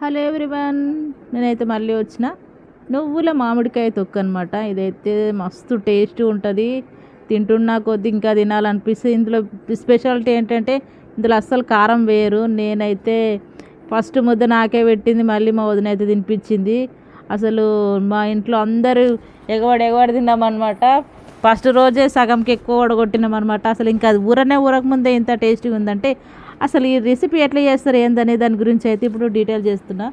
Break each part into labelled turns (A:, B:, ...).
A: Hello everyone, నేనైతే మళ్ళీ వచ్చిన నువ్వుల మామిడికాయ తొక్కు అనమాట. ఇదైతే మస్తు టేస్ట్ ఉంటుంది. తింటున్నా కొద్ది ఇంకా తినాలనిపిస్తుంది. ఇందులో స్పెషాలిటీ ఏంటంటే ఇందులో అస్సలు కారం వేయరు. నేనైతే ఫస్ట్ ముద్ద నాకే పెట్టింది, మళ్ళీ మా వదిన అయితే తినిపించింది. అసలు మా ఇంట్లో అందరూ ఎగవాడు తిన్నామన్నమాట. ఫస్ట్ రోజే సగంకి ఎక్కువ వడగొట్టినామన్నమాట. అసలు ఇంకా అది ఊరకముందే ఇంత టేస్టీగా ఉందంటే అసలు ఈ రెసిపీ ఎట్లా చేస్తారు ఏందనే దాని గురించి అయితే ఇప్పుడు డీటెయిల్ చేస్తున్నా.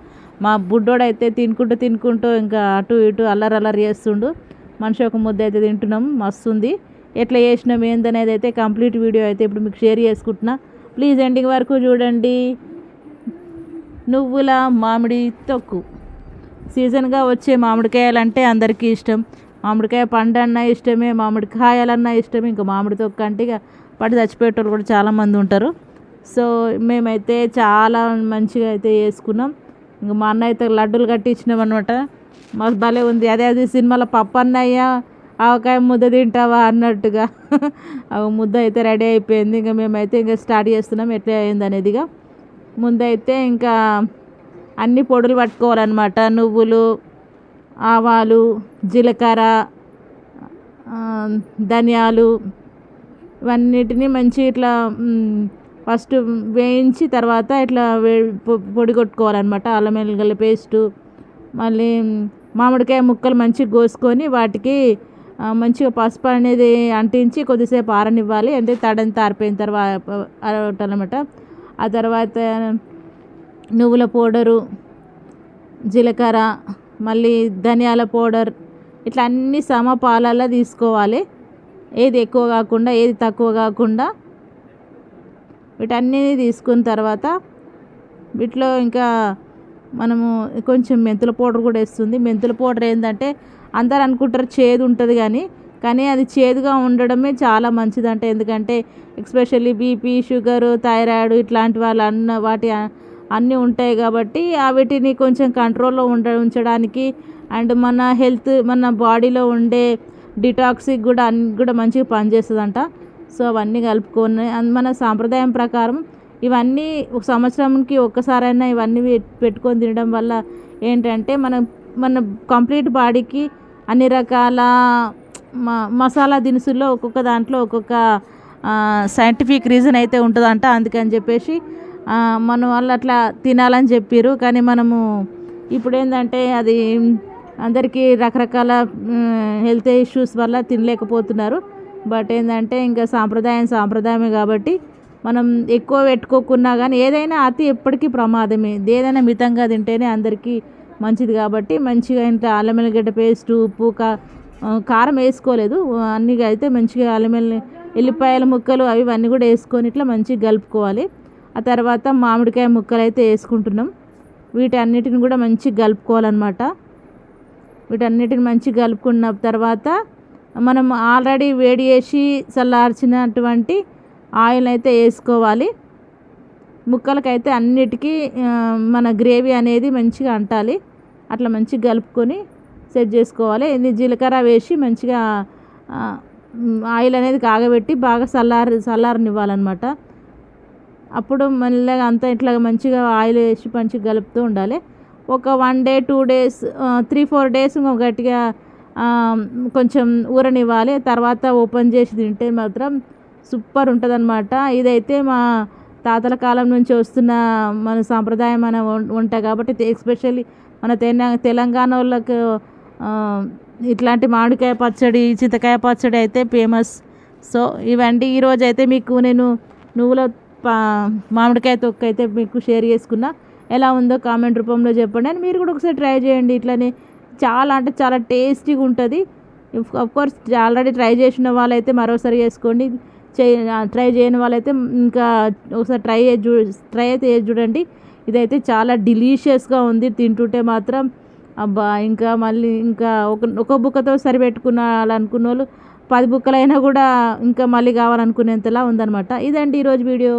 A: మా బుడ్డోడు అయితే తినుకుంటూ ఇంకా అటు ఇటు అల్లరి చేస్తుండు. మనిషి ఒక ముద్ద అయితే తింటున్నాం, మస్తుంది. ఎట్లా చేసినాం ఏందనేది అయితే కంప్లీట్ వీడియో అయితే ఇప్పుడు మీకు షేర్ చేసుకుంటున్నా. ప్లీజ్ ఎండింగ్ వరకు చూడండి. నువ్వుల మామిడి తొక్కు. సీజన్గా వచ్చే మామిడికాయలంటే అందరికీ ఇష్టం. మామిడికాయ పండు అన్నా ఇష్టమే, మామిడికాయలన్నా ఇష్టమే. ఇంకా మామిడి తొక్కు అంటే ఇక పడి చచ్చిపోయేటోళ్ళు కూడా చాలామంది ఉంటారు. సో మేమైతే చాలా మంచిగా అయితే చేసుకున్నాం. ఇంకా మా అన్న అయితే లడ్డూలు కట్టించినాం అనమాట. మాకు భలే ఉంది. అదే సినిమాలో పప్పు అన్నయ్య ఆవకాయ ముద్ద తింటావా అన్నట్టుగా ఆ ముద్ద అయితే రెడీ అయిపోయింది. ఇంకా మేమైతే ఇంకా స్టార్ట్ చేస్తున్నాం ఎట్లా అయింది అనేదిగా. ముందైతే ఇంకా అన్ని పొడులు పట్టుకోవాలన్నమాట. నువ్వులు, ఆవాలు, జీలకర్ర, ధనియాలు ఇవన్నిటిని మంచి ఇట్లా ఫస్ట్ వేయించి తర్వాత ఇట్లా పొడి కొట్టుకోవాలన్నమాట. అల్లం వెల్లుల్లి పేస్టు, మళ్ళీ మామిడికాయ ముక్కలు మంచిగా కోసుకొని వాటికి మంచిగా పసుపు అనేది అంటించి కొద్దిసేపు ఆరనివ్వాలి. అంటే తడంతా ఆరిపోయిన తర్వాత అనమాట. ఆ తర్వాత నువ్వుల పౌడరు, జీలకర్ర, మళ్ళీ ధనియాల పౌడర్ ఇట్లా అన్ని సమపాలలో తీసుకోవాలి. ఏది ఎక్కువ కాకుండా ఏది తక్కువ కాకుండా వీటన్నీ తీసుకున్న తర్వాత వీటిలో ఇంకా మనము కొంచెం మెంతుల పౌడర్ కూడా వేస్తుంది. మెంతుల పౌడర్ ఏంటంటే అందరు అనుకుంటారు చేదు ఉంటుంది కానీ అది చేదుగా ఉండడమే చాలా మంచిదంట. ఎందుకంటే ఎస్పెషల్లీ బీపీ, షుగరు, థైరాయిడ్ ఇట్లాంటి వాళ్ళు వాటి అన్నీ ఉంటాయి కాబట్టి వీటిని కొంచెం కంట్రోల్లో ఉంచడానికి అండ్ మన హెల్త్ మన బాడీలో ఉండే డిటాక్స్కి కూడా అన్ని కూడా మంచిగా పనిచేస్తుందంట. సో అవన్నీ కలుపుకొని మన సాంప్రదాయం ప్రకారం ఇవన్నీ ఒక సంవత్సరంకి ఒక్కసారైనా ఇవన్నీ పెట్టుకొని తినడం వల్ల ఏంటంటే మన కంప్లీట్ బాడీకి అన్ని రకాల మసాలా దినుసుల్లో ఒక్కొక్క దాంట్లో ఒక్కొక్క సైంటిఫిక్ రీజన్ అయితే ఉంటుందంట. అందుకని చెప్పేసి మన వాళ్ళు అట్లా తినాలని చెప్పారు. కానీ మనము ఇప్పుడు ఏంటంటే అది అందరికీ రకరకాల హెల్త్ ఇష్యూస్ వల్ల తినలేకపోతున్నారు. బట్ ఏంటంటే ఇంకా సాంప్రదాయమే కాబట్టి మనం ఎక్కువ పెట్టుకోకున్నా కానీ ఏదైనా అతి ఎప్పటికీ ప్రమాదమే. ఏదైనా మితంగా తింటేనే అందరికీ మంచిది కాబట్టి మంచిగా ఇంత అల్లం వెల్లిగడ్డ పేస్టు, ఉప్పు, కారం వేసుకోలేదు అన్నీ అయితే మంచిగా అల్లం ఎల్లిపాయల ముక్కలు అన్నీ కూడా వేసుకొని ఇట్లా మంచిగా కలుపుకోవాలి. ఆ తర్వాత మామిడికాయ ముక్కలు అయితే వేసుకుంటున్నాం. వీటన్నిటిని కూడా మంచిగా కలుపుకోవాలన్నమాట. వీటన్నిటిని మంచిగా కలుపుకున్న తర్వాత మనం ఆల్రెడీ వేడి చేసి చల్లార్చినటువంటి ఆయిల్ అయితే వేసుకోవాలి. ముక్కలకైతే అన్నిటికీ మన గ్రేవీ అనేది మంచిగా అంటాలి. అట్లా మంచిగా కలుపుకొని సెట్ చేసుకోవాలి. ఇది జీలకర్ర వేసి మంచిగా ఆయిల్ అనేది కాగబెట్టి బాగా చల్లారనివ్వాలన్నమాట. అప్పుడు మెల్లగా అంతా ఇట్లా మంచిగా ఆయిల్ వేసి మంచిగా కలుపుతూ ఉండాలి. ఒక 1 day 2 days 3-4 days గట్టిగా కొంచెం ఊరనివ్వాలి. తర్వాత ఓపెన్ చేసి తింటే మాత్రం సూపర్ ఉంటుంది అనమాట. ఇదైతే మా తాతల కాలం నుంచి వస్తున్న మన సాంప్రదాయమైన వంట కాబట్టి ఎస్పెషల్లీ మన తెలంగాణ వాళ్ళకు ఇట్లాంటి మామిడికాయ పచ్చడి, చింతకాయ పచ్చడి అయితే ఫేమస్. సో ఇవండి ఈరోజు అయితే మీకు నేను నువ్వుల మామిడికాయ తొక్కు అయితే మీకు షేర్ చేసుకున్నా. ఎలా ఉందో కామెంట్ రూపంలో చెప్పండి. అని మీరు కూడా ఒకసారి ట్రై చేయండి. ఇట్లనే చాలా అంటే చాలా టేస్టీగా ఉంటుంది. కోర్స్ ఆల్రెడీ ట్రై చేసిన వాళ్ళైతే మరోసారి చేసుకోండి. ట్రై చేయని వాళ్ళైతే ఇంకా ఒకసారి ట్రై అయితే చేసి చూడండి. ఇదైతే చాలా డిలీషియస్గా ఉంది. తింటుంటే మాత్రం అబ్బా ఇంకా మళ్ళీ ఇంకా ఒక బుక్కతో సరిపెట్టుకున్నాలనుకున్న వాళ్ళు 10 బుక్కలైనా కూడా ఇంకా మళ్ళీ కావాలనుకునేంతలా ఉందన్నమాట. ఇదండి ఈరోజు వీడియో.